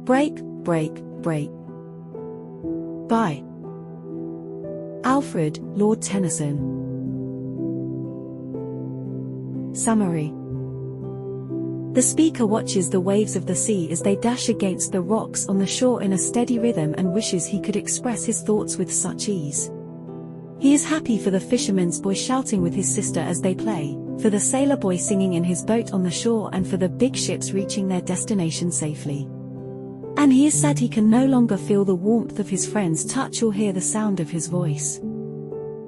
Break, break, break. By Alfred, Lord Tennyson. Summary. The speaker watches the waves of the sea as they dash against the rocks on the shore in a steady rhythm and wishes he could express his thoughts with such ease. He is happy for the fisherman's boy shouting with his sister as they play, for the sailor boy singing in his boat on the shore, and for the big ships reaching their destination safely. And he is sad he can no longer feel the warmth of his friend's touch or hear the sound of his voice.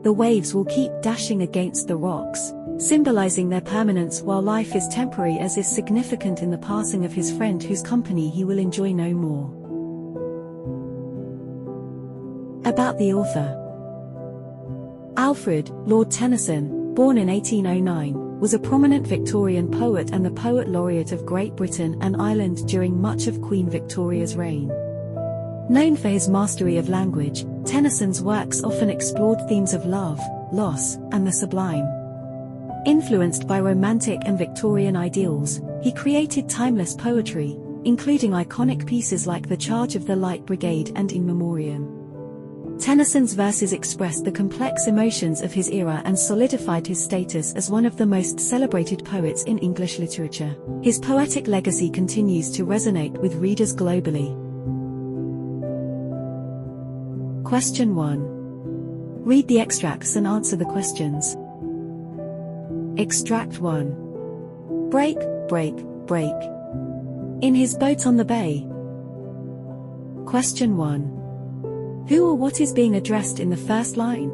The waves will keep dashing against the rocks, symbolizing their permanence, while life is temporary, as is significant in the passing of his friend whose company he will enjoy no more. About the author. Alfred, Lord Tennyson, born in 1809, was a prominent Victorian poet and the Poet Laureate of Great Britain and Ireland during much of Queen Victoria's reign. Known for his mastery of language, Tennyson's works often explored themes of love, loss, and the sublime. Influenced by Romantic and Victorian ideals, he created timeless poetry, including iconic pieces like The Charge of the Light Brigade and In Memoriam. Tennyson's verses expressed the complex emotions of his era and solidified his status as one of the most celebrated poets in English literature. His poetic legacy continues to resonate with readers globally. Question 1. Read the extracts and answer the questions. Extract 1. Break, break, break. In his boat on the bay. Question 1. Who or what is being addressed in the first line?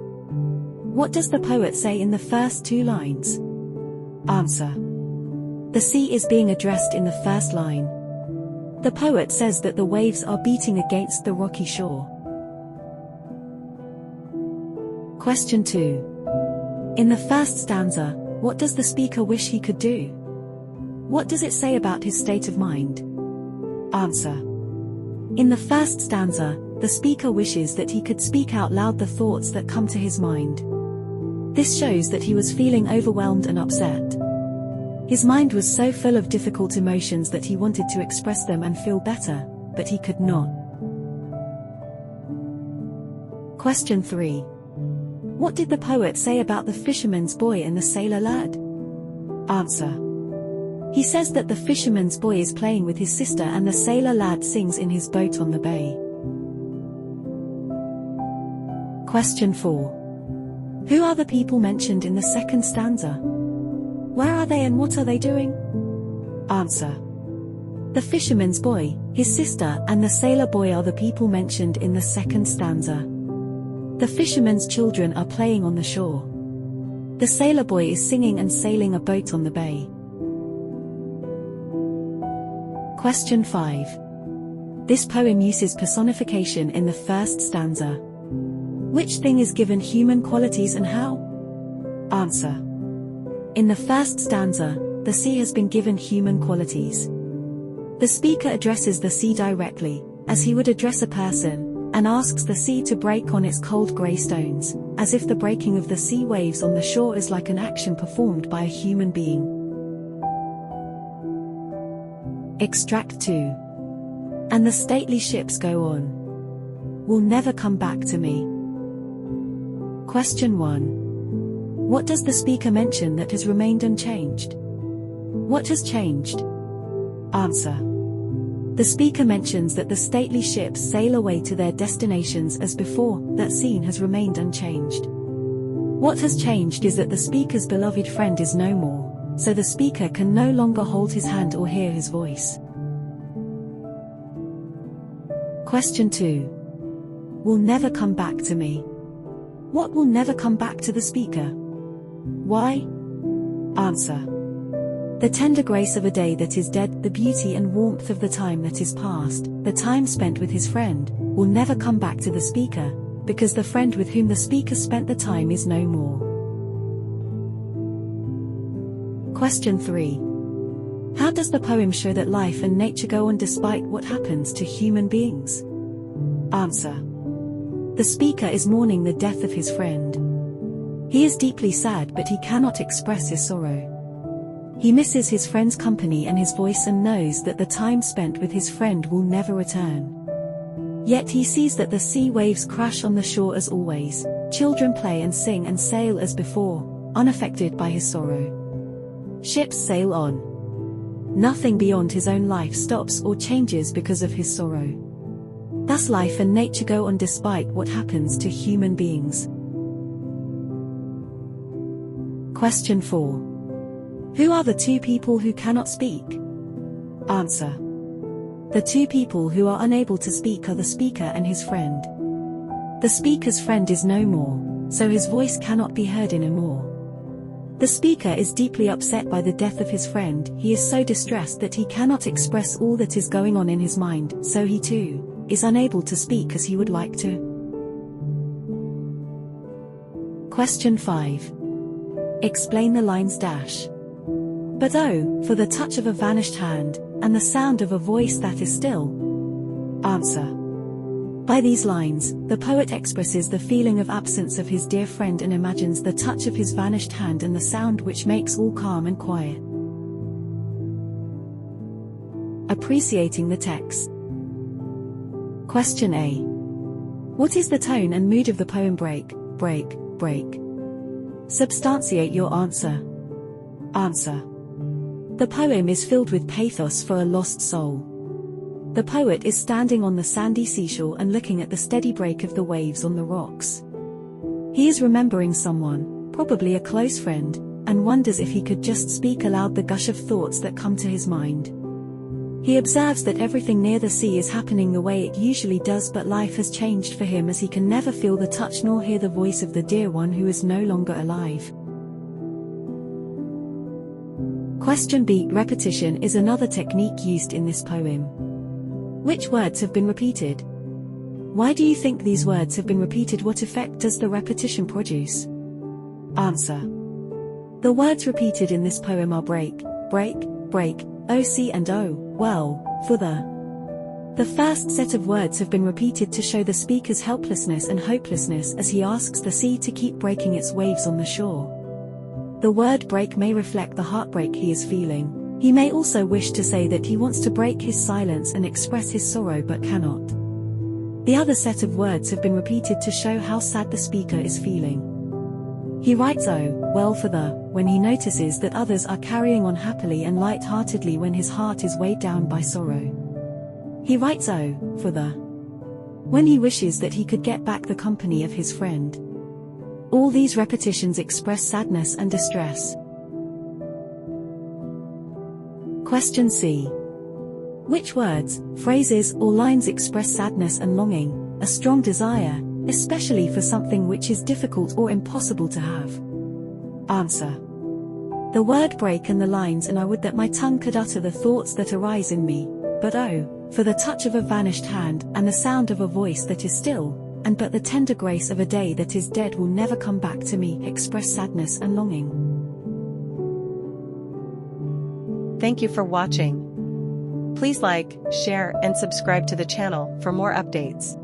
What does the poet say in the first two lines? Answer. The sea is being addressed in the first line. The poet says that the waves are beating against the rocky shore. Question 2. In the first stanza, what does the speaker wish he could do? What does it say about his state of mind? Answer. In the first stanza, the speaker wishes that he could speak out loud the thoughts that come to his mind. This shows that he was feeling overwhelmed and upset. His mind was so full of difficult emotions that he wanted to express them and feel better, but he could not. Question 3. What did the poet say about the fisherman's boy and the sailor lad? Answer. He says that the fisherman's boy is playing with his sister and the sailor lad sings in his boat on the bay. Question 4. Who are the people mentioned in the second stanza? Where are they and what are they doing? Answer. The fisherman's boy, his sister, and the sailor boy are the people mentioned in the second stanza. The fisherman's children are playing on the shore. The sailor boy is singing and sailing a boat on the bay. Question 5. This poem uses personification in the first stanza. Which thing is given human qualities and how? Answer. In the first stanza, the sea has been given human qualities. The speaker addresses the sea directly, as he would address a person, and asks the sea to break on its cold grey stones, as if the breaking of the sea waves on the shore is like an action performed by a human being. Extract 2. And the stately ships go on. Will never come back to me. Question 1. What does the speaker mention that has remained unchanged? What has changed? Answer. The speaker mentions that the stately ships sail away to their destinations as before. That scene has remained unchanged. What has changed is that the speaker's beloved friend is no more, so the speaker can no longer hold his hand or hear his voice. Question 2. Will never come back to me. What will never come back to the speaker? Why? Answer. The tender grace of a day that is dead, the beauty and warmth of the time that is past, the time spent with his friend, will never come back to the speaker, because the friend with whom the speaker spent the time is no more. Question 3. How does the poem show that life and nature go on despite what happens to human beings? Answer. The speaker is mourning the death of his friend. He is deeply sad, but he cannot express his sorrow. He misses his friend's company and his voice and knows that the time spent with his friend will never return. Yet he sees that the sea waves crash on the shore as always, children play and sing and sail as before, unaffected by his sorrow. Ships sail on. Nothing beyond his own life stops or changes because of his sorrow. Thus life and nature go on despite what happens to human beings. Question 4. Who are the two people who cannot speak? Answer. The two people who are unable to speak are the speaker and his friend. The speaker's friend is no more, so his voice cannot be heard anymore. The speaker is deeply upset by the death of his friend. He is so distressed that he cannot express all that is going on in his mind, so he too is unable to speak as he would like to. Question 5. Explain the lines dash. But oh, for the touch of a vanished hand, and the sound of a voice that is still. Answer. By these lines, the poet expresses the feeling of absence of his dear friend and imagines the touch of his vanished hand and the sound which makes all calm and quiet. Appreciating the text. Question A. What is the tone and mood of the poem Break, Break, Break? Substantiate your answer. Answer. The poem is filled with pathos for a lost soul. The poet is standing on the sandy seashore and looking at the steady break of the waves on the rocks. He is remembering someone, probably a close friend, and wonders if he could just speak aloud the gush of thoughts that come to his mind. He observes that everything near the sea is happening the way it usually does, but life has changed for him as he can never feel the touch nor hear the voice of the dear one who is no longer alive. Question B. Repetition is another technique used in this poem. Which words have been repeated? Why do you think these words have been repeated? What effect does the repetition produce? Answer. The words repeated in this poem are break, break, break, oh sea and oh, well, for the first set of words have been repeated to show the speaker's helplessness and hopelessness as he asks the sea to keep breaking its waves on the shore. The word break may reflect the heartbreak he is feeling. He may also wish to say that he wants to break his silence and express his sorrow but cannot. The other set of words have been repeated to show how sad the speaker is feeling. He writes oh, well for when he notices that others are carrying on happily and light-heartedly when his heart is weighed down by sorrow. He writes oh, for when he wishes that he could get back the company of his friend. All these repetitions express sadness and distress. Question C. Which words, phrases, or lines express sadness and longing, a strong desire, especially for something which is difficult or impossible to have? Answer. The word break and the lines and I would that my tongue could utter the thoughts that arise in me, but oh, for the touch of a vanished hand and the sound of a voice that is still, and but the tender grace of a day that is dead will never come back to me, express sadness and longing. Thank you for watching. Please like, share, and subscribe to the channel for more updates.